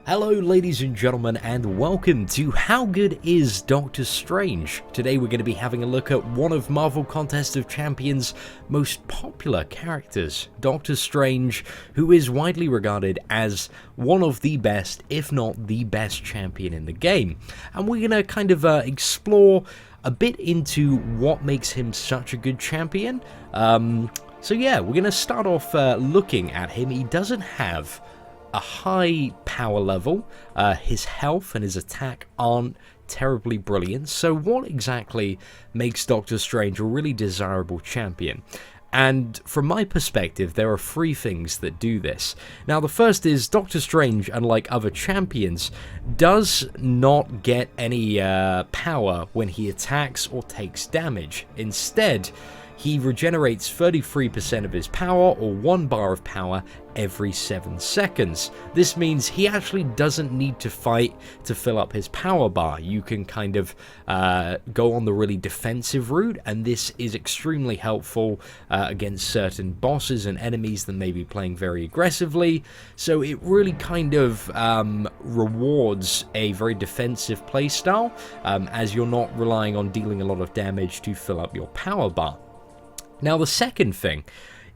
Hello ladies and gentlemen, and welcome to How Good is Doctor Strange? Today we're going to be having a look at one of Marvel Contest of Champions' most popular characters, Doctor Strange, who is widely regarded as one of the best, if not the best champion in the game. And we're going to kind of explore a bit into what makes him such a good champion. So yeah, we're going to start off looking at him. He doesn't have a high power level, his health and his attack aren't terribly brilliant, so what exactly makes Doctor Strange a really desirable champion? And from my perspective, there are three things that do this. Now, the first is Doctor Strange, unlike other champions, does not get any power when he attacks or takes damage. Instead, he regenerates 33% of his power, or 1 bar of power, every 7 seconds. This means he actually doesn't need to fight to fill up his power bar. You can kind of go on the really defensive route, and this is extremely helpful against certain bosses and enemies that may be playing very aggressively. So it really kind of rewards a very defensive playstyle, as you're not relying on dealing a lot of damage to fill up your power bar. Now, the second thing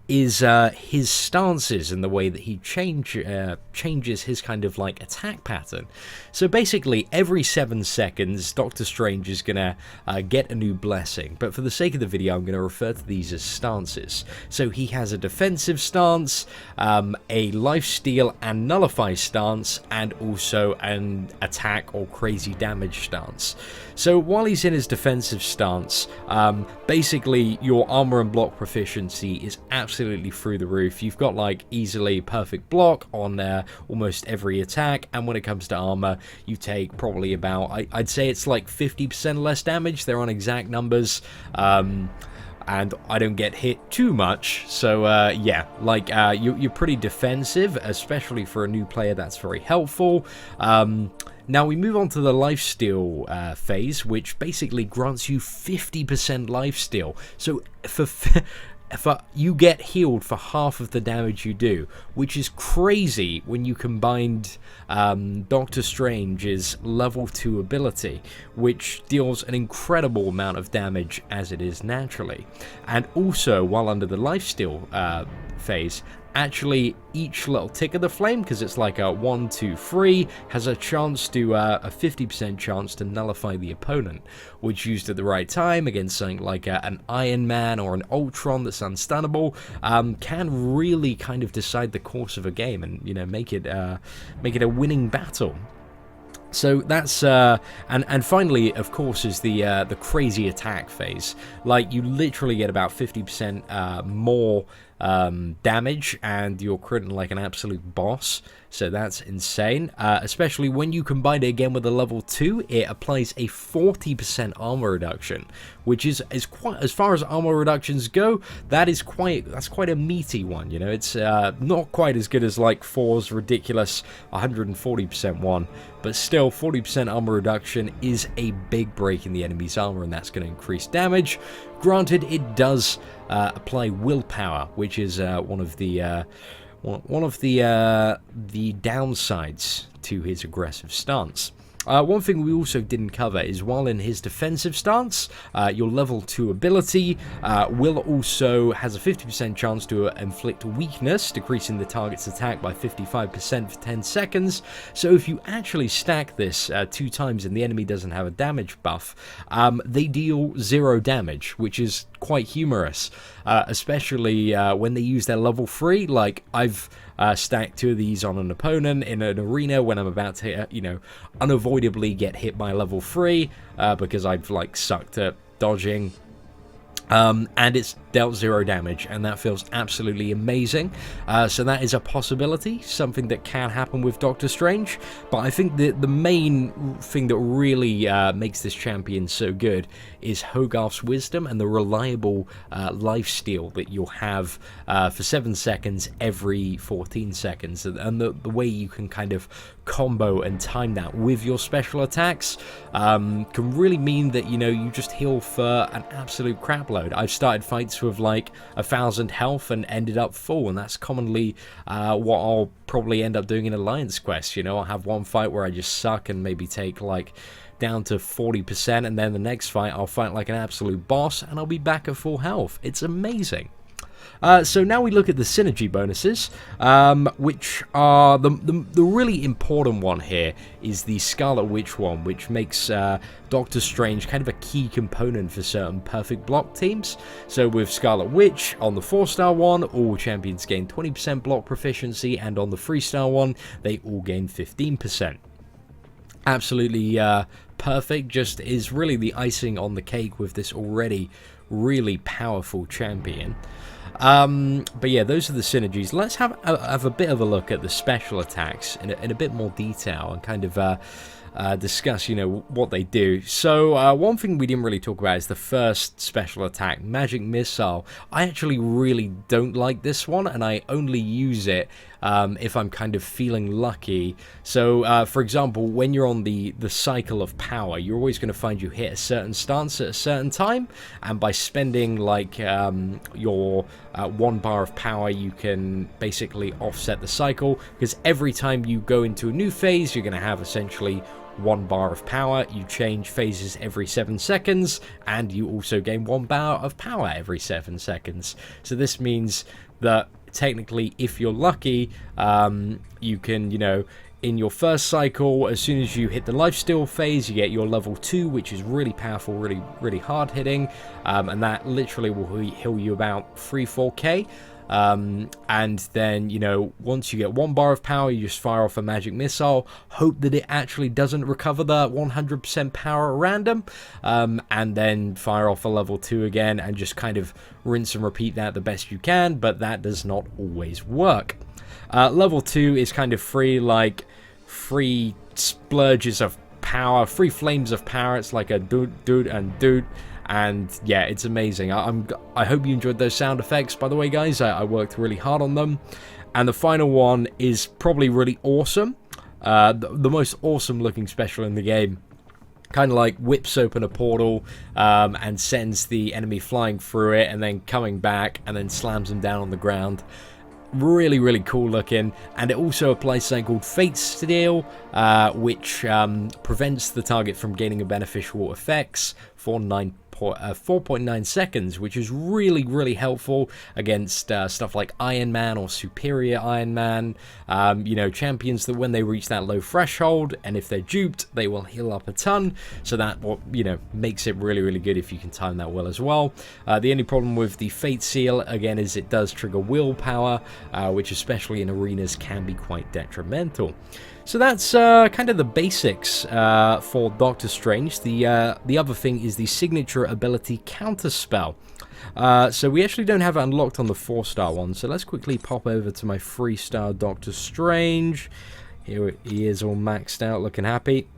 is his stances and the way that he changes his kind of like attack pattern. So basically, every 7 seconds, Doctor Strange is going to get a new blessing. But for the sake of the video, I'm going to refer to these as stances. So he has a defensive stance, a lifesteal and nullify stance, and also an attack or crazy damage stance. So while he's in his defensive stance, basically your armor and block proficiency is absolutely through the roof. You've got like easily perfect block on almost every attack, and when it comes to armor, you take probably about, I'd say it's like 50% less damage. They're on exact numbers. And I don't get hit too much, so yeah, like you're pretty defensive, especially for a new player. That's very helpful. Now we move on to the lifesteal phase, which basically grants you 50% lifesteal. So for you get healed for half of the damage you do, which is crazy when you combined Doctor Strange's level 2 ability, which deals an incredible amount of damage as it is naturally. And also, while under the lifesteal phase, actually each little tick of the flame, because it's like a 1, 2, 3, has a chance to a 50% chance to nullify the opponent, which used at the right time against something like an Iron Man or an Ultron that's unstunnable, can really kind of decide the course of a game and, you know, make it a winning battle. So that's and finally, of course, is the crazy attack phase. Like, you literally get about 50% more damage, and you're critting like an absolute boss. So that's insane, especially when you combine it again with a level 2. It applies a 40% armor reduction, which is quite, as far as armor reductions go, that's quite a meaty one. You know, it's not quite as good as like 4's ridiculous 140% one, but still 40% armor reduction is a big break in the enemy's armor, and that's going to increase damage. Granted, it does apply willpower, which is one of the downsides to his aggressive stance. One thing we also didn't cover is, while in his defensive stance, your level 2 ability will also has a 50% chance to inflict weakness, decreasing the target's attack by 55% for 10 seconds. So if you actually stack this 2 times and the enemy doesn't have a damage buff, they deal 0 damage, which is quite humorous, especially when they use their level 3. Like, I've stacked 2 of these on an opponent in an arena when I'm about to, you know, unavoidably get hit by level 3 because I've like sucked at dodging. And it's dealt 0 damage, and that feels absolutely amazing. So that is a possibility, something that can happen with Doctor Strange. But I think the main thing that really makes this champion so good is Hogarth's wisdom and the reliable lifesteal that you'll have for 7 seconds every 14 seconds, and the way you can kind of combo and time that with your special attacks can really mean that, you know, you just heal for an absolute crap load. I've started fights with like 1,000 health and ended up full, and that's commonly what I'll probably end up doing in Alliance Quest. You know, I'll have one fight where I just suck and maybe take like down to 40%, and then the next fight I'll fight like an absolute boss and I'll be back at full health. It's amazing. So now we look at the synergy bonuses, which are the really important one here is the Scarlet Witch one, which makes Doctor Strange kind of a key component for certain perfect block teams. So with Scarlet Witch, on the 4-star one, all champions gain 20% block proficiency, and on the 3-star one, they all gain 15%. Absolutely perfect, just is really the icing on the cake with this already really powerful champion. But yeah, those are the synergies. Let's have a bit of a look at the special attacks in a bit more detail and kind of discuss, you know, what they do. So one thing we didn't really talk about is the first special attack, Magic Missile. I actually really don't like this one, and I only use it if I'm kind of feeling lucky. So for example, when you're on the cycle of power, you're always going to find you hit a certain stance at a certain time, and by spending like your 1 bar of power, you can basically offset the cycle, because every time you go into a new phase, you're going to have essentially 1 bar of power. You change phases every 7 seconds, and you also gain 1 bar of power every 7 seconds. So this means that technically, if you're lucky, you can, you know, in your first cycle, as soon as you hit the lifesteal phase, you get your level 2, which is really powerful, really hard hitting, and that literally will heal you about 3-4k. And then, you know, once you get 1 bar of power, you just fire off a Magic Missile, hope that it actually doesn't recover the 100% power at random, and then fire off a level 2 again, and just kind of rinse and repeat that the best you can, but that does not always work. Level 2 is kind of free, like free splurges of power, free flames of power. It's like a doot and doot. And yeah, it's amazing. I hope you enjoyed those sound effects, by the way, guys. I worked really hard on them. And the final one is probably really awesome. The most awesome looking special in the game. Kind of like whips open a portal and sends the enemy flying through it, and then coming back and then slams them down on the ground. Really cool looking, and it also applies something called Fate Steel, which prevents the target from gaining a beneficial effects for 4.9 seconds, which is really helpful against stuff like Iron Man or Superior Iron Man. You know, champions that when they reach that low threshold, and if they're duped, they will heal up a ton. So that, you know, makes it really good if you can time that well as well. The only problem with the Fate Seal again is it does trigger willpower, which especially in arenas can be quite detrimental. So that's kind of the basics for Doctor Strange. The other thing is the signature ability Counterspell. So we actually don't have it unlocked on the 4-star one. So let's quickly pop over to my 3-star Doctor Strange. Here he is, all maxed out, looking happy.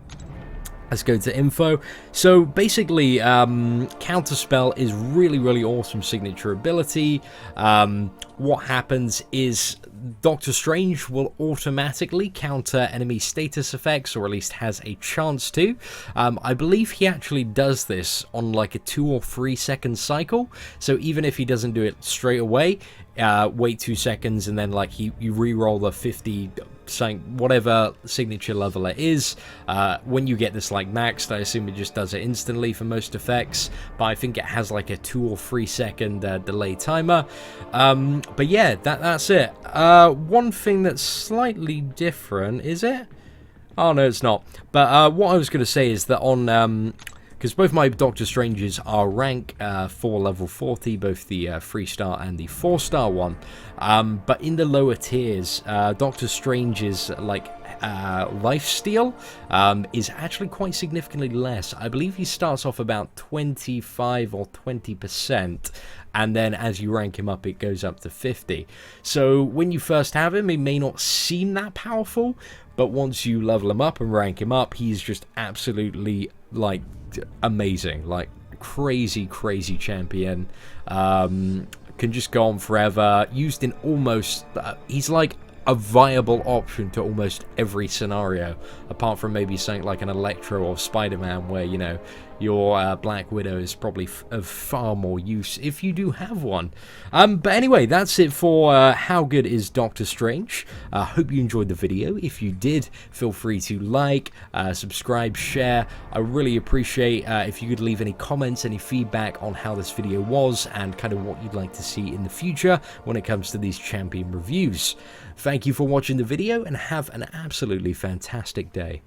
Let's go to info. So basically, Counterspell is really awesome signature ability. What happens is Doctor Strange will automatically counter enemy status effects, or at least has a chance to. I believe he actually does this on like a 2 or 3 second cycle. So even if he doesn't do it straight away, wait 2 seconds, and then like you re-roll the 50 whatever signature level it is. When you get this like maxed, I assume it just does it instantly for most effects, but I think it has like a 2 or 3 second delay timer. But yeah, that's it. One thing that's slightly different, is it? Oh no, it's not. But what I was going to say is that on because both my Doctor Stranges are rank for level 40, both the 3-star and the 4-star one. But in the lower tiers, Doctor Strange's like lifesteal is actually quite significantly less. I believe he starts off about 25 or 20%. And then as you rank him up, it goes up to 50. So when you first have him, it may not seem that powerful, but once you level him up and rank him up, he's just absolutely like amazing, like crazy champion. Can just go on forever, used in almost he's like a viable option to almost every scenario, apart from maybe something like an Electro or Spider-Man, where, you know, your Black Widow is probably of far more use if you do have one. But anyway, that's it for How Good is Doctor Strange. Hope you enjoyed the video. If you did, feel free to like, subscribe, share. I really appreciate if you could leave any comments, any feedback on how this video was, and kind of what you'd like to see in the future when it comes to these Champion reviews. Thank you for watching the video, and have an absolutely fantastic day.